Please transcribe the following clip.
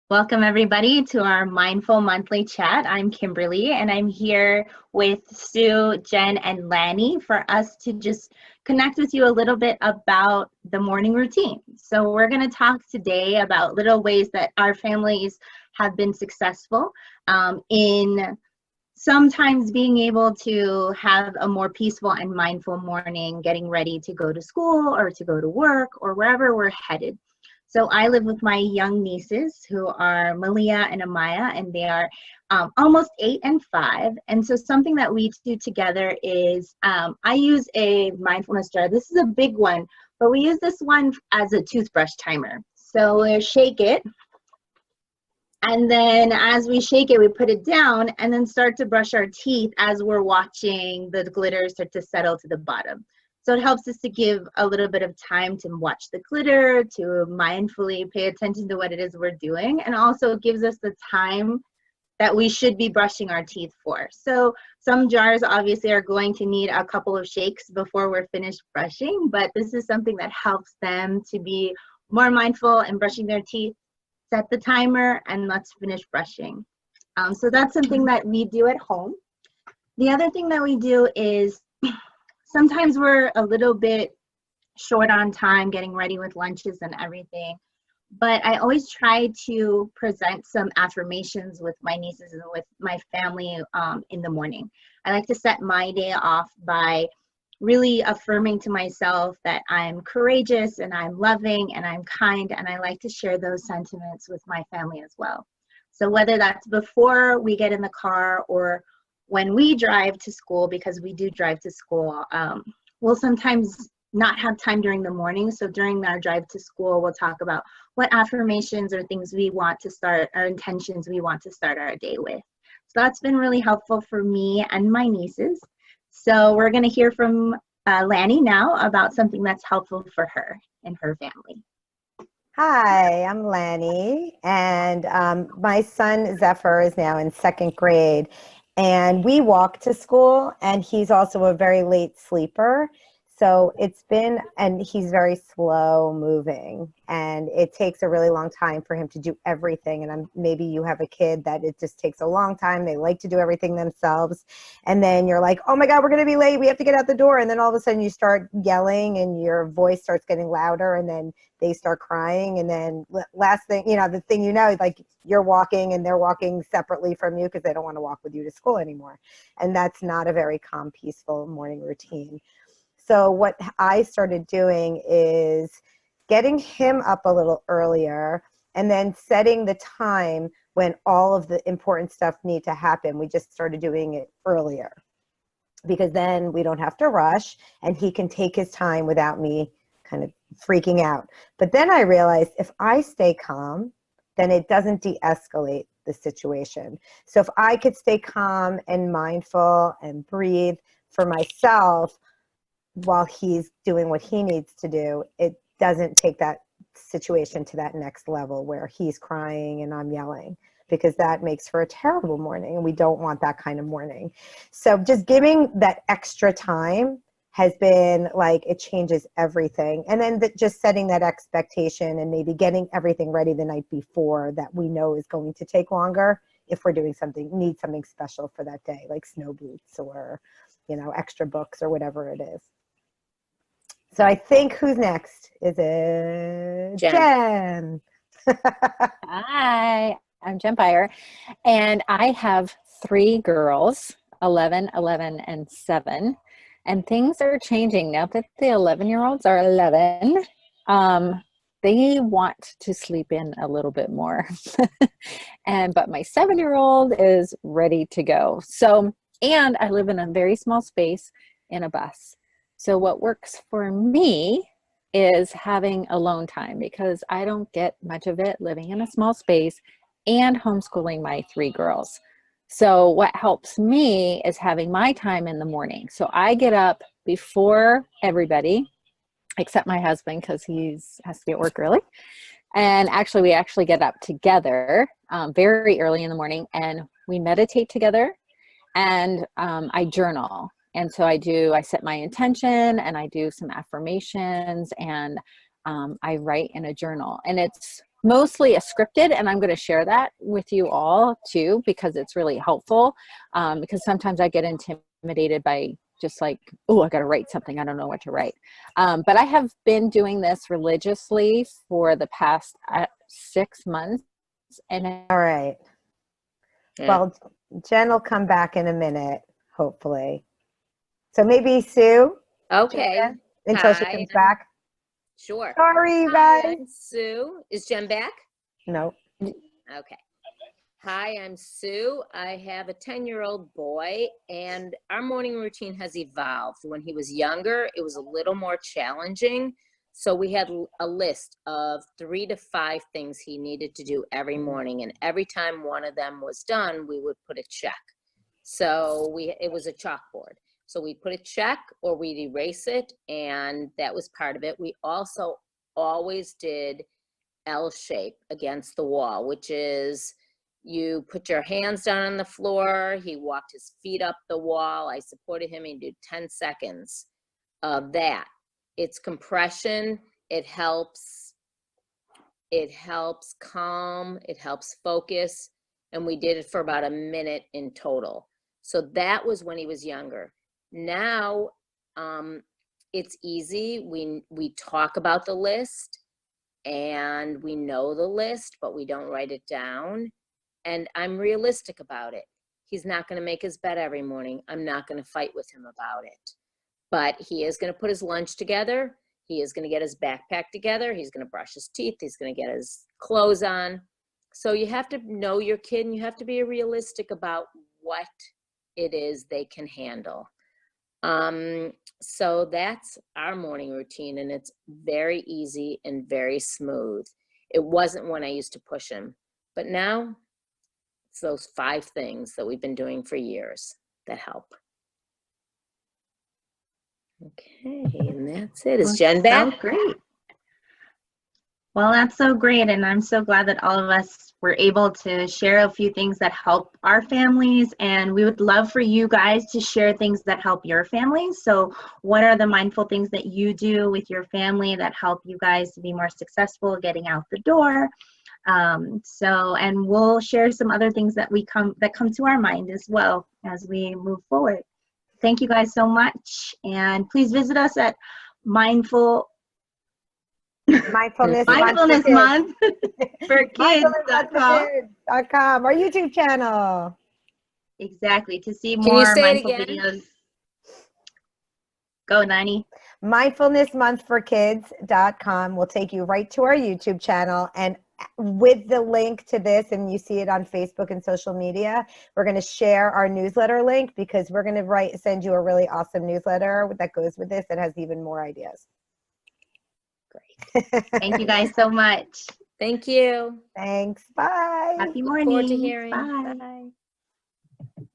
Welcome everybody to our Mindful Monthly Chat. I'm Kimberly and I'm here with Sue, Jen, and Lani for us to just connect with you a little bit about the morning routine. So we're going to talk today about little ways that our families have been successful in sometimes being able to have a more peaceful and mindful morning, getting ready to go to school or to go to work or wherever we're headed. So I live with my young nieces who are Malia and Amaya, and they are almost 8 and 5. And so something that we do together is I use a mindfulness jar. This is a big one, but we use this one as a toothbrush timer. So we'll shake it. And then as we shake it, we put it down and then start to brush our teeth as we're watching the glitter start to settle to the bottom. So it helps us to give a little bit of time to watch the glitter, to mindfully pay attention to what it is we're doing, and also gives us the time that we should be brushing our teeth for. So some jars obviously are going to need a couple of shakes before we're finished brushing, but this is something that helps them to be more mindful in brushing their teeth. Set the timer and let's finish brushing. So that's something that we do at home. The other thing that we do is sometimes we're a little bit short on time getting ready with lunches and everything, but I always try to present some affirmations with my nieces and with my family in the morning. I like to set my day off by really affirming to myself that I'm courageous and I'm loving and I'm kind, and I like to share those sentiments with my family as well. So whether that's before we get in the car or when we drive to school, because we do drive to school, we'll sometimes not have time during the morning. So during our drive to school, we'll talk about what affirmations or things we want to start, our intentions we want to start our day with. So that's been really helpful for me and my nieces. So we're going to hear from Lani now about something that's helpful for her and her family. Hi, I'm Lani, and my son Zephyr is now in 2nd grade, and we walk to school, and he's also a very late sleeper. So and he's very slow moving, and it takes a really long time for him to do everything. And maybe you have a kid that it just takes a long time. They like to do everything themselves. And then you're like, oh my God, we're going to be late. We have to get out the door. And then all of a sudden you start yelling and your voice starts getting louder, and then they start crying. And then last thing, the thing like you're walking and they're walking separately from you because they don't want to walk with you to school anymore. And that's not a very calm, peaceful morning routine. So what I started doing is getting him up a little earlier and then setting the time when all of the important stuff need to happen. We just started doing it earlier because then we don't have to rush and he can take his time without me kind of freaking out. But then I realized if I stay calm, then it doesn't de-escalate the situation. So if I could stay calm and mindful and breathe for myself, while he's doing what he needs to do, it doesn't take that situation to that next level where he's crying and I'm yelling, because that makes for a terrible morning and we don't want that kind of morning. So just giving that extra time has been like, it changes everything. And then just setting that expectation and maybe getting everything ready the night before that we know is going to take longer if we're doing need something special for that day, like snow boots or, extra books or whatever it is. So I think who's next? Is it Jen? Hi, I'm Jen Byer, and I have 3 girls, 11, 11, and 7, and things are changing now that the 11-year-olds are 11. They want to sleep in a little bit more, but my 7-year-old is ready to go. So, and I live in a very small space in a bus. So what works for me is having alone time, because I don't get much of it living in a small space and homeschooling my 3 girls. So what helps me is having my time in the morning. So I get up before everybody, except my husband, because he has to be at work early. And actually, we actually get up together very early in the morning, and we meditate together, and I journal. And so I set my intention and I do some affirmations, and I write in a journal. And it's mostly a scripted, and I'm going to share that with you all too, because it's really helpful. Because sometimes I get intimidated by just like, oh, I got to write something. I don't know what to write. But I have been doing this religiously for the past 6 months. And All right. Yeah. Well, Jen will come back in a minute, hopefully. So maybe Sue, Okay. Jen, until she Hi, comes back. Sure. Sorry, you Hi, guys. I'm Sue. Is Jen back? No. Okay. Hi, I'm Sue. I have a 10-year-old boy, and our morning routine has evolved. When he was younger, it was a little more challenging. So we had a list of 3 to 5 things he needed to do every morning. And every time one of them was done, we would put a check. So it was a chalkboard. So we'd put a check or we'd erase it. And that was part of it. We also always did L shape against the wall, which is you put your hands down on the floor. He walked his feet up the wall. I supported him. He did 10 seconds of that. It's compression. It helps calm. It helps focus. And we did it for about a minute in total. So that was when he was younger. Now it's easy. We talk about the list. And we know the list, but we don't write it down. And I'm realistic about it. He's not going to make his bed every morning. I'm not going to fight with him about it. But he is going to put his lunch together. He is going to get his backpack together. He's going to brush his teeth. He's going to get his clothes on. So you have to know your kid, and you have to be realistic about what it is they can handle. So that's our morning routine, and it's very easy and very smooth. It wasn't when I used to push him, but now it's those 5 things that we've been doing for years that help. Okay, and that's it. Is Jen back? So great. Well, that's so great, and I'm so glad that all of us were able to share a few things that help our families, and we would love for you guys to share things that help your families. So what are the mindful things that you do with your family that help you guys to be more successful getting out the door? And we'll share some other things that come to our mind as well as we move forward. Thank you guys so much, and please visit us at Mindfulness Month for Kids.com. Our YouTube channel. Exactly, to see Can you more say it mindful again? videos. Go, Lani. Mindfulness Month for Kids.com will take you right to our YouTube channel, and with the link to this, and you see it on Facebook and social media, we're going to share our newsletter link, because we're going to send you a really awesome newsletter that goes with this that has even more ideas. Great. Thank you guys so much. Thank you. Thanks. Bye. Happy Look morning. forward to hearing. Bye. Bye.